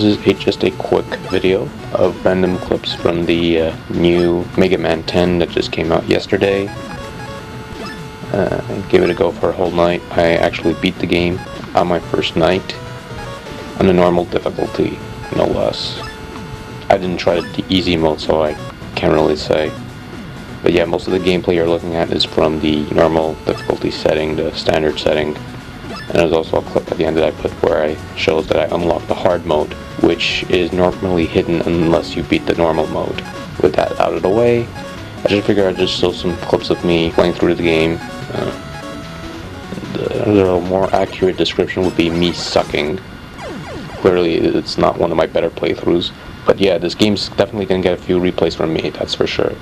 This is just a quick video of random clips from the new Mega Man 10 that just came out yesterday. Gave it a go for a whole night. I actually beat the game on my first night on the normal difficulty, no less. I didn't try the easy mode, so I can't really say. But yeah, most of the gameplay you're looking at is from the normal difficulty setting, the standard setting. And there's also a clip at the end that I put where I shows that I unlocked the hard mode, which is normally hidden unless you beat the normal mode. With that out of the way, I just figured I'd just show some clips of me playing through the game. A more accurate description would be me sucking. Clearly, it's not one of my better playthroughs. But yeah, this game's definitely gonna get a few replays from me, that's for sure.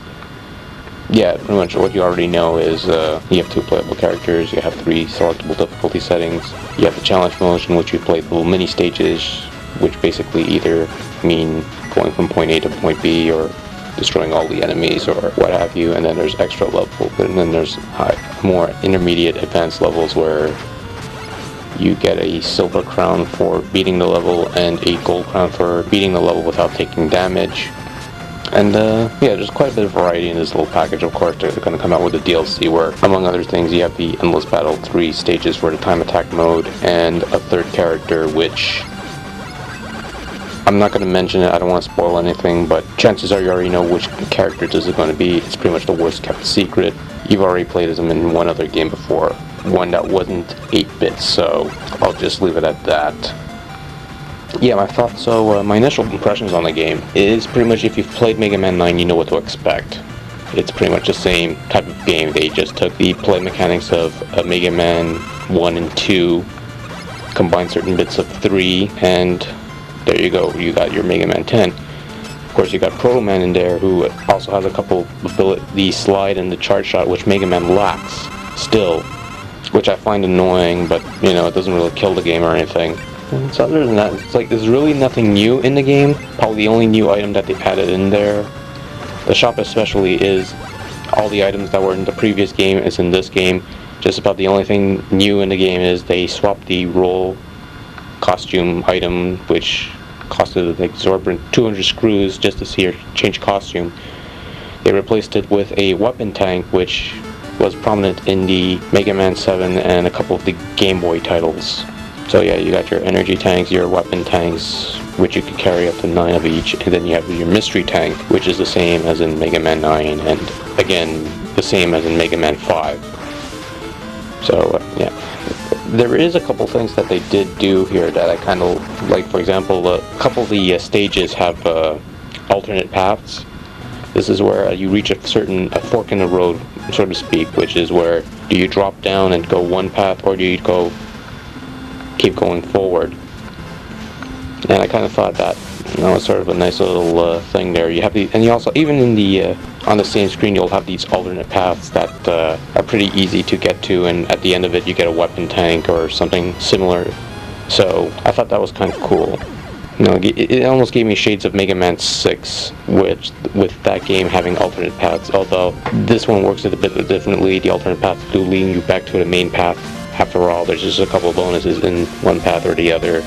Yeah, pretty much what you already know is you have 2 playable characters, you have 3 selectable difficulty settings, you have the challenge mode in which you play little mini stages, which basically either mean going from point A to point B or destroying all the enemies or what have you, and then there's extra level, and then there's more intermediate advanced levels where you get a silver crown for beating the level and a gold crown for beating the level without taking damage. And yeah, there's quite a bit of variety in this little package. Of course, they're going to come out with a DLC where, among other things, you have the Endless Battle 3 stages for the time attack mode, and a 3rd character, which I'm not going to mention it, I don't want to spoil anything, but chances are you already know which character this is going to be. It's pretty much the worst kept secret. You've already played as him in one other game before, one that wasn't 8-bit, so I'll just leave it at that. Yeah, my thoughts, my initial impressions on the game is pretty much if you've played Mega Man 9, you know what to expect. It's pretty much the same type of game. They just took the play mechanics of Mega Man 1 and 2, combined certain bits of 3, and there you go, you got your Mega Man 10. Of course, you got Proto Man in there, who also has a couple of the slide and the charge shot, which Mega Man lacks, still, which I find annoying, but, you know, it doesn't really kill the game or anything. So other than that, it's like there's really nothing new in the game. Probably the only new item that they added in there, the shop especially, is all the items that were in the previous game is in this game. Just about the only thing new in the game is they swapped the roll costume item, which costed an exorbitant 200 screws just to see her change costume. They replaced it with a weapon tank, which was prominent in the Mega Man 7 and a couple of the Game Boy titles. So yeah, you got your energy tanks, your weapon tanks, which you can carry up to 9 of each, and then you have your mystery tank, which is the same as in Mega Man 9, and again, the same as in Mega Man 5. So yeah, there is a couple things that they did do here that I kind of like. For example, a couple of the stages have alternate paths. This is where you reach a fork in the road, so to speak, which is where do you drop down and go one path, or do you keep going forward? And I kind of thought that, you know, it's sort of a nice little thing there. You have and you also, even in the on the same screen, you'll have these alternate paths that are pretty easy to get to, and at the end of it, you get a weapon tank or something similar. So I thought that was kind of cool. You know, it almost gave me shades of Mega Man 6, with that game having alternate paths. Although this one works a bit differently. The alternate paths do lead you back to the main path. After all, there's just a couple of bonuses in one path or the other.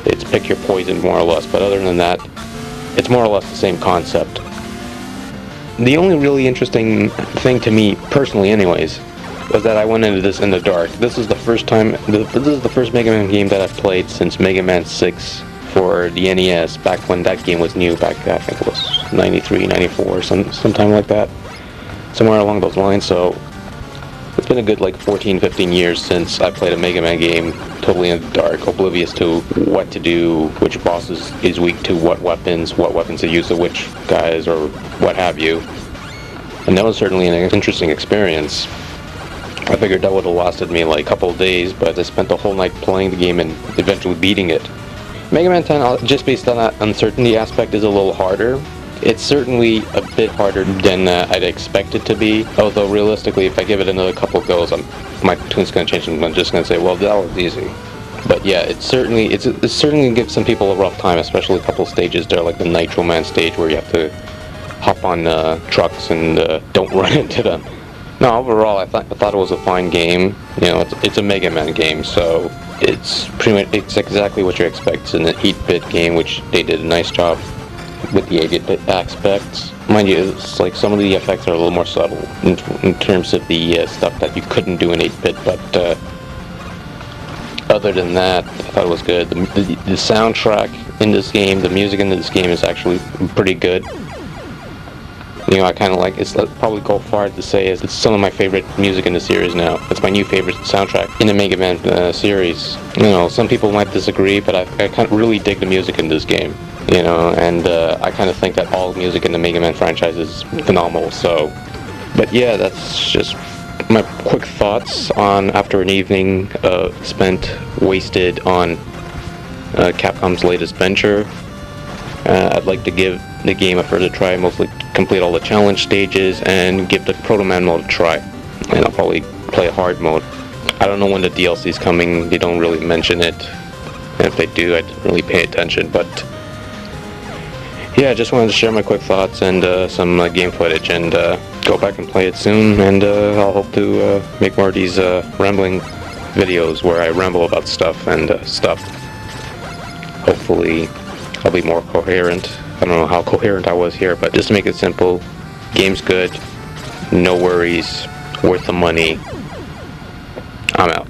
It's pick your poison, more or less, but other than that, it's more or less the same concept. The only really interesting thing to me, personally anyways, was that I went into this in the dark. This is the first time, this is the first Mega Man game that I've played since Mega Man 6 for the NES, back when that game was new, back, I think it was 93, 94, sometime like that. Somewhere along those lines, so it's been a good like 14, 15 years since I played a Mega Man game totally in the dark, oblivious to what to do, which bosses is weak to what weapons to use to which guys, or what have you. And that was certainly an interesting experience. I figured that would have lasted me like a couple of days, but I spent the whole night playing the game and eventually beating it. Mega Man 10, just based on that uncertainty aspect, is a little harder. It's certainly a bit harder than I'd expect it to be, although realistically, if I give it another couple goes, my tune's going to change and I'm just going to say, well, that was easy. But yeah, it certainly gives some people a rough time, especially a couple of stages there, like the Nitro Man stage, where you have to hop on trucks and don't run into them. No, overall, I thought it was a fine game. You know, it's a Mega Man game, so it's it's exactly what you expect. It's an 8-bit game, which they did a nice job with the 8-bit aspects. Mind you, it's like some of the effects are a little more subtle in terms of the stuff that you couldn't do in 8-bit, but other than that, I thought it was good. The soundtrack in this game, the music in this game is actually pretty good. You know, I kind of like, it's probably go far to say it's some of my favorite music in the series now. It's my new favorite soundtrack in the Mega Man series. You know, some people might disagree, but I kind of really dig the music in this game. You know, and I kind of think that all music in the Mega Man franchise is phenomenal, so... But yeah, that's just my quick thoughts on after an evening wasted on Capcom's latest venture. I'd like to give the game a further try, mostly complete all the challenge stages and give the Proto Man mode a try. And I'll probably play a hard mode. I don't know when the DLC's coming, they don't really mention it. And if they do, I didn't really pay attention, but... Yeah, I just wanted to share my quick thoughts and some game footage, and go back and play it soon, and I'll hope to make more of these rambling videos where I ramble about stuff and stuff. Hopefully I'll be more coherent. I don't know how coherent I was here, but just to make it simple, game's good, no worries, worth the money. I'm out.